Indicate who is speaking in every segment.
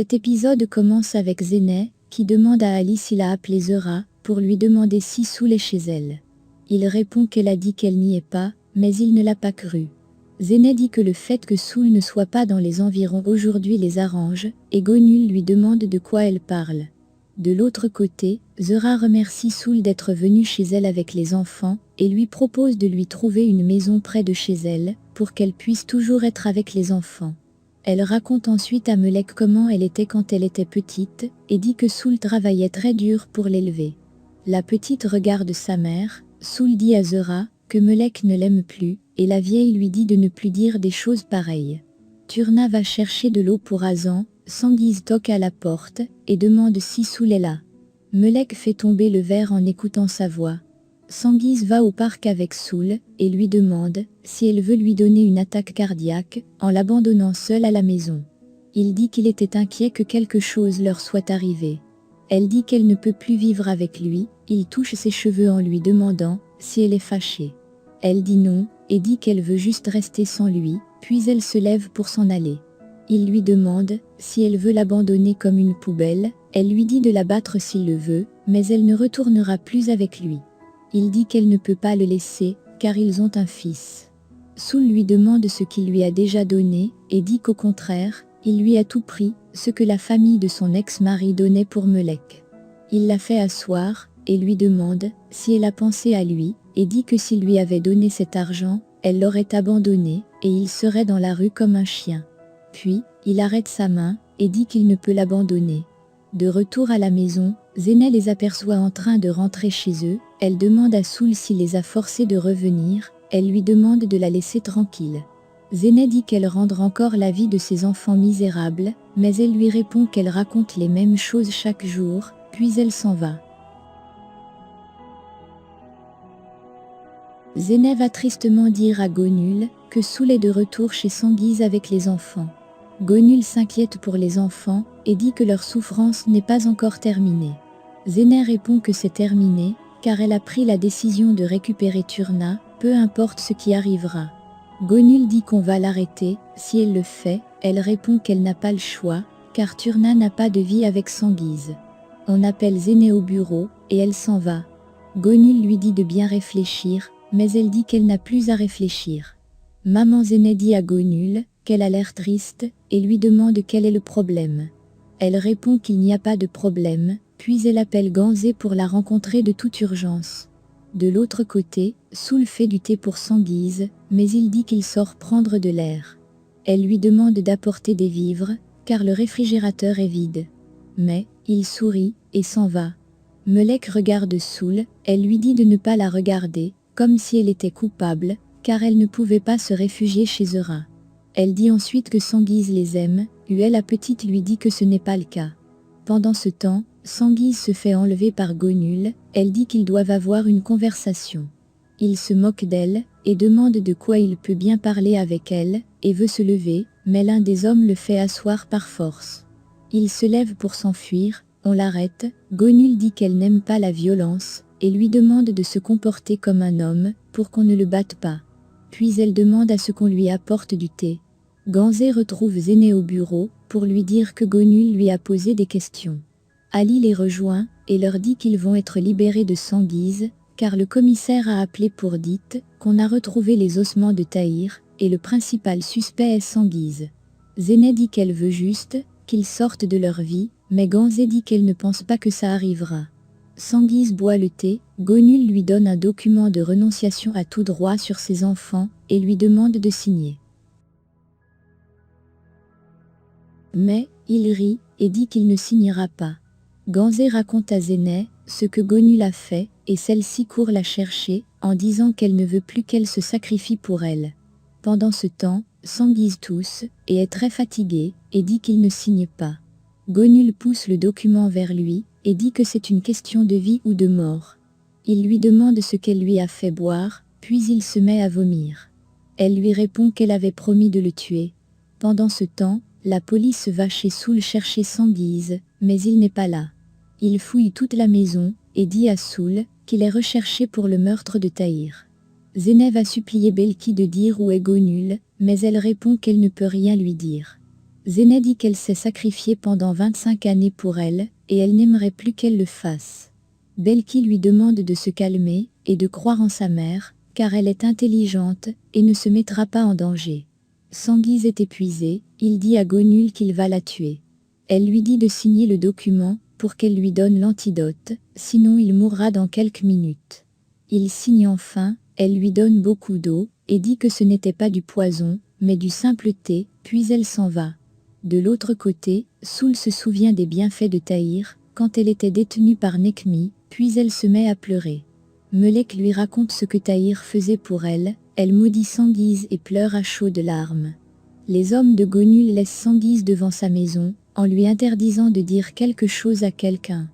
Speaker 1: Cet épisode commence avec Zeynep, qui demande à Ali s'il a appelé Zehra, pour lui demander si Soul est chez elle. Il répond qu'elle a dit qu'elle n'y est pas, mais il ne l'a pas cru. Zeynep dit que le fait que Soul ne soit pas dans les environs aujourd'hui les arrange, et Gonul lui demande de quoi elle parle. De l'autre côté, Zehra remercie Soul d'être venu chez elle avec les enfants, et lui propose de lui trouver une maison près de chez elle, pour qu'elle puisse toujours être avec les enfants. Elle raconte ensuite à Melek comment elle était quand elle était petite, et dit que Soul travaillait très dur pour l'élever. La petite regarde sa mère, Soul dit à Zehra que Melek ne l'aime plus, et la vieille lui dit de ne plus dire des choses pareilles. Turna va chercher de l'eau pour Azan, Sanguise toque à la porte, et demande si Soul est là. Melek fait tomber le verre en écoutant sa voix. Sanguise va au parc avec Soul, et lui demande si elle veut lui donner une attaque cardiaque, en l'abandonnant seule à la maison. Il dit qu'il était inquiet que quelque chose leur soit arrivé. Elle dit qu'elle ne peut plus vivre avec lui, il touche ses cheveux en lui demandant si elle est fâchée. Elle dit non, et dit qu'elle veut juste rester sans lui, puis elle se lève pour s'en aller. Il lui demande si elle veut l'abandonner comme une poubelle, elle lui dit de la battre s'il le veut, mais elle ne retournera plus avec lui. Il dit qu'elle ne peut pas le laisser, car ils ont un fils. Soul lui demande ce qu'il lui a déjà donné, et dit qu'au contraire, il lui a tout pris, ce que la famille de son ex-mari donnait pour Melek. Il la fait asseoir, et lui demande si elle a pensé à lui, et dit que s'il lui avait donné cet argent, elle l'aurait abandonné, et il serait dans la rue comme un chien. Puis, il arrête sa main, et dit qu'il ne peut l'abandonner. De retour à la maison, Zeynep les aperçoit en train de rentrer chez eux, elle demande à Soul s'il les a forcés de revenir, elle lui demande de la laisser tranquille. Zeynep dit qu'elle rendra encore la vie de ses enfants misérables, mais elle lui répond qu'elle raconte les mêmes choses chaque jour, puis elle s'en va. Zeynep va tristement dire à Gonul que Soul est de retour chez Sanguise avec les enfants. Gonul s'inquiète pour les enfants et dit que leur souffrance n'est pas encore terminée. Zeynep répond que c'est terminé, car elle a pris la décision de récupérer Turna, peu importe ce qui arrivera. Gonul dit qu'on va l'arrêter, si elle le fait, elle répond qu'elle n'a pas le choix, car Turna n'a pas de vie avec Sanguise. On appelle Zeynep au bureau, et elle s'en va. Gonul lui dit de bien réfléchir, mais elle dit qu'elle n'a plus à réfléchir. Maman Zeynep dit à Gonul qu'elle a l'air triste, et lui demande quel est le problème. Elle répond qu'il n'y a pas de problème, puis elle appelle Ganzé pour la rencontrer de toute urgence. De l'autre côté, Soul fait du thé pour Sanguise, mais il dit qu'il sort prendre de l'air. Elle lui demande d'apporter des vivres, car le réfrigérateur est vide. Mais, il sourit, et s'en va. Melek regarde Soul, elle lui dit de ne pas la regarder, comme si elle était coupable, car elle ne pouvait pas se réfugier chez Zehra. Elle dit ensuite que Sanguise les aime, la petite lui dit que ce n'est pas le cas. Pendant ce temps, Sanguise se fait enlever par Gonul, elle dit qu'ils doivent avoir une conversation. Il se moque d'elle, et demande de quoi il peut bien parler avec elle, et veut se lever, mais l'un des hommes le fait asseoir par force. Il se lève pour s'enfuir, on l'arrête, Gonul dit qu'elle n'aime pas la violence, et lui demande de se comporter comme un homme, pour qu'on ne le batte pas. Puis elle demande à ce qu'on lui apporte du thé. Ganzé retrouve Zeynep au bureau, pour lui dire que Gonul lui a posé des questions. Ali les rejoint, et leur dit qu'ils vont être libérés de Sanguise, car le commissaire a appelé pour dire qu'on a retrouvé les ossements de Tahir, et le principal suspect est Sanguise. Zeynep dit qu'elle veut juste qu'ils sortent de leur vie, mais Ganzé dit qu'elle ne pense pas que ça arrivera. Sanguise boit le thé, Gonul lui donne un document de renonciation à tout droit sur ses enfants, et lui demande de signer. Mais, il rit, et dit qu'il ne signera pas. Ganzé raconte à Zeynep ce que Gonul a fait, et celle-ci court la chercher, en disant qu'elle ne veut plus qu'elle se sacrifie pour elle. Pendant ce temps, Sanguise tousse, et est très fatigué, et dit qu'il ne signe pas. Gonul pousse le document vers lui, et dit que c'est une question de vie ou de mort. Il lui demande ce qu'elle lui a fait boire, puis il se met à vomir. Elle lui répond qu'elle avait promis de le tuer. Pendant ce temps, la police va chez Soul chercher Sanguise, mais il n'est pas là. Il fouille toute la maison, et dit à Soul qu'il est recherché pour le meurtre de Tahir. Zeynep va supplier Belki de dire où est Gonul, mais elle répond qu'elle ne peut rien lui dire. Zeynep dit qu'elle s'est sacrifiée pendant 25 années pour elle, et elle n'aimerait plus qu'elle le fasse. Belki lui demande de se calmer, et de croire en sa mère, car elle est intelligente, et ne se mettra pas en danger. Cengiz est épuisé, il dit à Gonul qu'il va la tuer. Elle lui dit de signer le document, pour qu'elle lui donne l'antidote, sinon il mourra dans quelques minutes. Il signe enfin, elle lui donne beaucoup d'eau, et dit que ce n'était pas du poison, mais du simple thé, puis elle s'en va. De l'autre côté, Soul se souvient des bienfaits de Tahir, quand elle était détenue par Nekmi, puis elle se met à pleurer. Melek lui raconte ce que Tahir faisait pour elle, elle maudit Cengiz et pleure à chaudes larmes. Les hommes de Gonul laissent Cengiz devant sa maison, en lui interdisant de dire quelque chose à quelqu'un.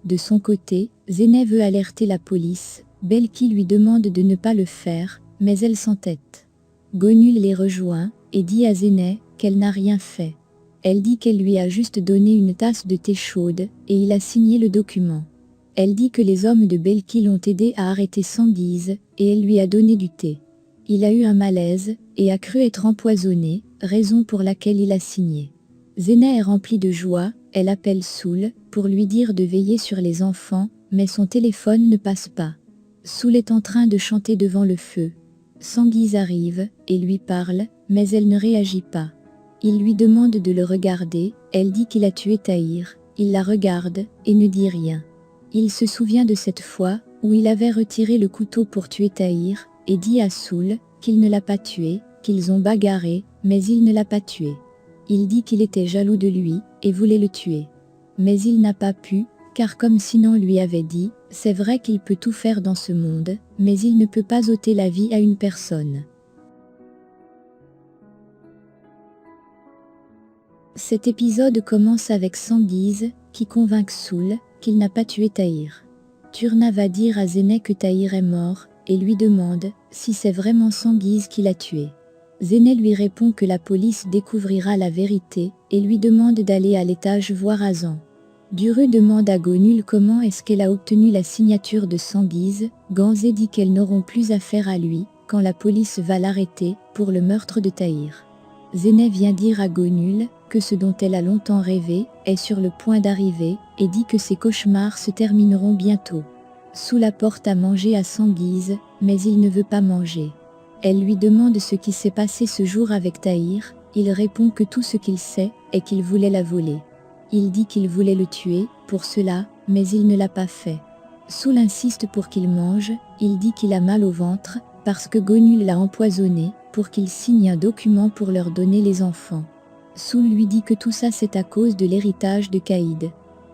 Speaker 1: De son côté, Zeynep veut alerter la police, Belki lui demande de ne pas le faire, mais elle s'entête. Gonul les rejoint, et dit à Zeynep qu'elle n'a rien fait. Elle dit qu'elle lui a juste donné une tasse de thé chaude, et il a signé le document. Elle dit que les hommes de Belki l'ont aidé à arrêter Cengiz, et elle lui a donné du thé. Il a eu un malaise, et a cru être empoisonné, raison pour laquelle il a signé. Zeynep est remplie de joie, elle appelle Soul, pour lui dire de veiller sur les enfants, mais son téléphone ne passe pas. Soul est en train de chanter devant le feu. Cengiz arrive, et lui parle, mais elle ne réagit pas. Il lui demande de le regarder, elle dit qu'il a tué Tahir, il la regarde, et ne dit rien. Il se souvient de cette fois, où il avait retiré le couteau pour tuer Tahir, et dit à Soul qu'il ne l'a pas tué, qu'ils ont bagarré, mais il ne l'a pas tué. Il dit qu'il était jaloux de lui, et voulait le tuer. Mais il n'a pas pu, car comme Sinan lui avait dit, c'est vrai qu'il peut tout faire dans ce monde, mais il ne peut pas ôter la vie à une personne. Cet épisode commence avec Cengiz, qui convainc Soul qu'il n'a pas tué Tahir. Turna va dire à Zeynep que Tahir est mort, et lui demande si c'est vraiment Cengiz qui l'a tué. Zeynep lui répond que la police découvrira la vérité, et lui demande d'aller à l'étage voir Azan. Duru demande à Gonul comment est-ce qu'elle a obtenu la signature de Cengiz. Ganzé dit qu'elles n'auront plus affaire à lui, quand la police va l'arrêter, pour le meurtre de Tahir. Zeynep vient dire à Gonul que ce dont elle a longtemps rêvé est sur le point d'arriver, et dit que ses cauchemars se termineront bientôt. Soul apporte à manger à Cengiz, mais il ne veut pas manger. Elle lui demande ce qui s'est passé ce jour avec Tahir, il répond que tout ce qu'il sait est qu'il voulait la voler. Il dit qu'il voulait le tuer, pour cela, mais il ne l'a pas fait. Soul insiste pour qu'il mange, il dit qu'il a mal au ventre, parce que Gonul l'a empoisonné, pour qu'il signe un document pour leur donner les enfants. Soul lui dit que tout ça c'est à cause de l'héritage de Caïd.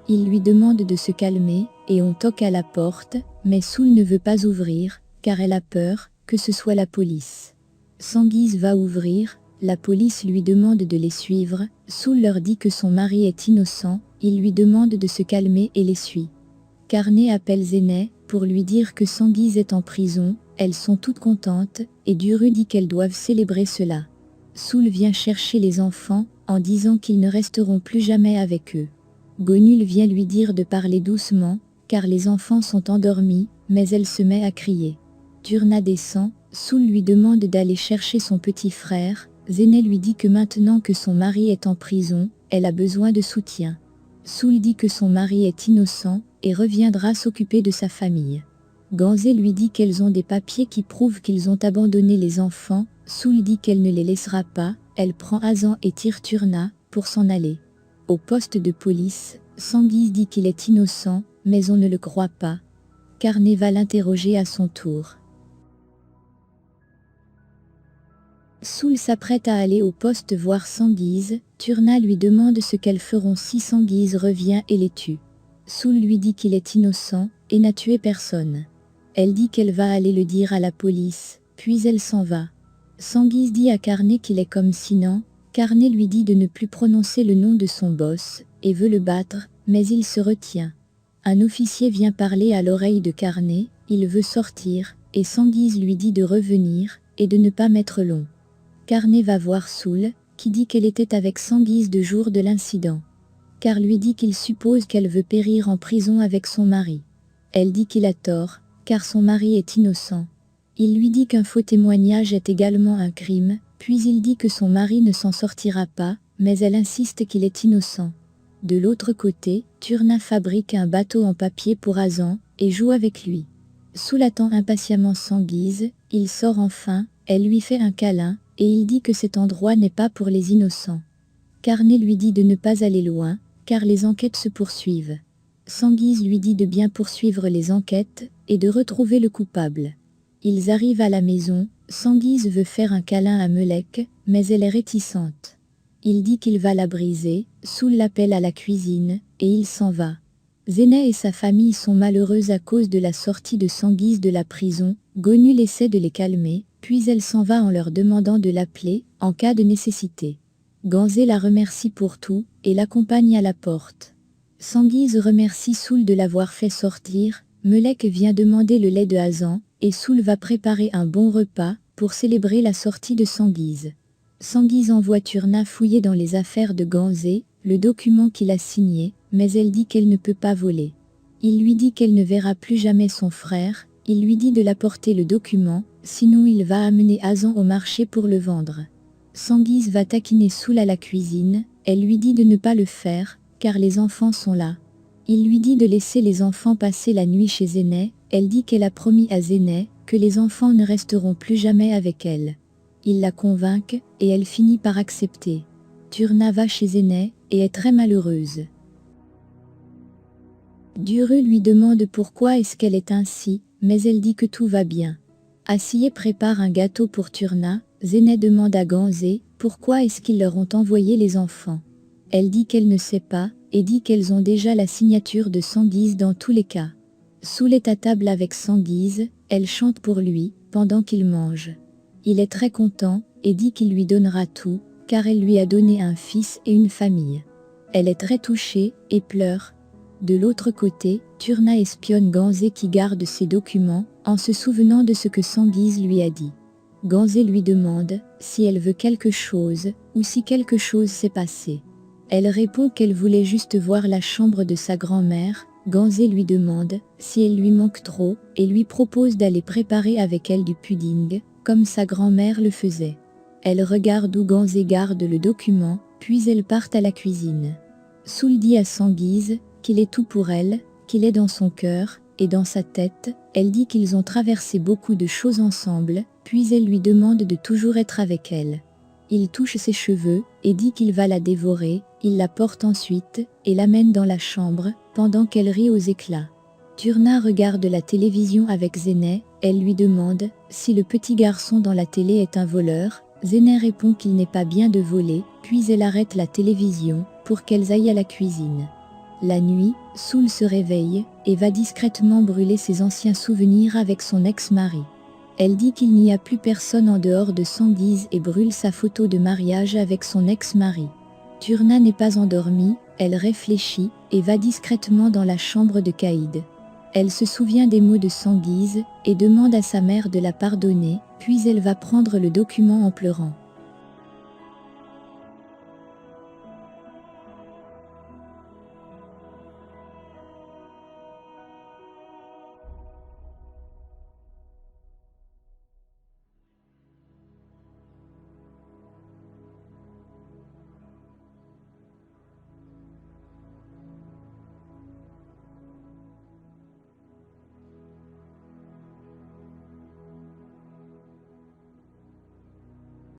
Speaker 1: Il lui demande de se calmer, et on toque à la porte, mais Soul ne veut pas ouvrir, car elle a peur que ce soit la police. Cengiz va ouvrir, la police lui demande de les suivre, Soul leur dit que son mari est innocent, il lui demande de se calmer et les suit. Carnet appelle Zeynep, pour lui dire que Cengiz est en prison, elles sont toutes contentes, et Duru dit qu'elles doivent célébrer cela. Soul vient chercher les enfants, en disant qu'ils ne resteront plus jamais avec eux. Gonul vient lui dire de parler doucement, car les enfants sont endormis, mais elle se met à crier. Turna descend, Soul lui demande d'aller chercher son petit frère, Zeynep lui dit que maintenant que son mari est en prison, elle a besoin de soutien. Soul dit que son mari est innocent, et reviendra s'occuper de sa famille. Ganzé lui dit qu'elles ont des papiers qui prouvent qu'ils ont abandonné les enfants, Soul dit qu'elle ne les laissera pas, elle prend Azan et tire Turna, pour s'en aller. Au poste de police, Cengiz dit qu'il est innocent, mais on ne le croit pas. Carnet va l'interroger à son tour. Soul s'apprête à aller au poste voir Cengiz, Turna lui demande ce qu'elles feront si Cengiz revient et les tue. Soul lui dit qu'il est innocent, et n'a tué personne. Elle dit qu'elle va aller le dire à la police, puis elle s'en va. Cengiz dit à Carnet qu'il est comme Sinan, Carnet lui dit de ne plus prononcer le nom de son boss, et veut le battre, mais il se retient. Un officier vient parler à l'oreille de Carnet, il veut sortir, et Cengiz lui dit de revenir, et de ne pas mettre long. Carnet va voir Soul, qui dit qu'elle était avec Cengiz le jour de l'incident. Car lui dit qu'il suppose qu'elle veut périr en prison avec son mari. Elle dit qu'il a tort, car son mari est innocent. Il lui dit qu'un faux témoignage est également un crime, puis il dit que son mari ne s'en sortira pas, mais elle insiste qu'il est innocent. De l'autre côté, Turna fabrique un bateau en papier pour Azan, et joue avec lui. Soul attend impatiemment Sanguise, il sort enfin, elle lui fait un câlin, et il dit que cet endroit n'est pas pour les innocents. Carnet lui dit de ne pas aller loin, car les enquêtes se poursuivent. Sanguise lui dit de bien poursuivre les enquêtes, et de retrouver le coupable. Ils arrivent à la maison, Sanguise veut faire un câlin à Melek, mais elle est réticente. Il dit qu'il va la briser, Soul l'appelle à la cuisine, et il s'en va. Zeynep et sa famille sont malheureuses à cause de la sortie de Sanguise de la prison, Gonul essaie de les calmer, puis elle s'en va en leur demandant de l'appeler, en cas de nécessité. Ganzé la remercie pour tout, et l'accompagne à la porte. Sanguise remercie Soul de l'avoir fait sortir, Melek vient demander le lait de Azan, et Soul va préparer un bon repas, pour célébrer la sortie de Sanguise. Sanguise envoie Turna fouiller dans les affaires de Ganzé, le document qu'il a signé, mais elle dit qu'elle ne peut pas voler. Il lui dit qu'elle ne verra plus jamais son frère, il lui dit de l'apporter le document, sinon il va amener Azan au marché pour le vendre. Sanguise va taquiner Soul à la cuisine, elle lui dit de ne pas le faire, car les enfants sont là. Il lui dit de laisser les enfants passer la nuit chez Zeynep, elle dit qu'elle a promis à Zeynep que les enfants ne resteront plus jamais avec elle. Il la convainc, et elle finit par accepter. Turna va chez Zeynep, et est très malheureuse. Duru lui demande pourquoi est-ce qu'elle est ainsi, mais elle dit que tout va bien. Assié prépare un gâteau pour Turna, Zeynep demande à Ganzé pourquoi est-ce qu'ils leur ont envoyé les enfants. Elle dit qu'elle ne sait pas, et dit qu'elles ont déjà la signature de Sanguise dans tous les cas. Soul est à table avec Sanguise, elle chante pour lui, pendant qu'il mange. Il est très content, et dit qu'il lui donnera tout, car elle lui a donné un fils et une famille. Elle est très touchée, et pleure. De l'autre côté, Turna espionne Ganzé qui garde ses documents, en se souvenant de ce que Sanguise lui a dit. Ganzé lui demande si elle veut quelque chose, ou si quelque chose s'est passé. Elle répond qu'elle voulait juste voir la chambre de sa grand-mère. Ganzé lui demande si elle lui manque trop, et lui propose d'aller préparer avec elle du pudding, comme sa grand-mère le faisait. Elle regarde où Ganzé garde le document, puis elles partent à la cuisine. Soul dit à Sanguise qu'il est tout pour elle, qu'il est dans son cœur, et dans sa tête. Elle dit qu'ils ont traversé beaucoup de choses ensemble, puis elle lui demande de toujours être avec elle. Il touche ses cheveux, et dit qu'il va la dévorer, il la porte ensuite, et l'amène dans la chambre, pendant qu'elle rit aux éclats. Turna regarde la télévision avec Zeynep, elle lui demande si le petit garçon dans la télé est un voleur. Zeynep répond qu'il n'est pas bien de voler, puis elle arrête la télévision, pour qu'elles aillent à la cuisine. La nuit, Soul se réveille, et va discrètement brûler ses anciens souvenirs avec son ex-mari. Elle dit qu'il n'y a plus personne en dehors de Sanguise et brûle sa photo de mariage avec son ex-mari. Turna n'est pas endormie, elle réfléchit, et va discrètement dans la chambre de Caïd. Elle se souvient des mots de Sanguise, et demande à sa mère de la pardonner, puis elle va prendre le document en pleurant.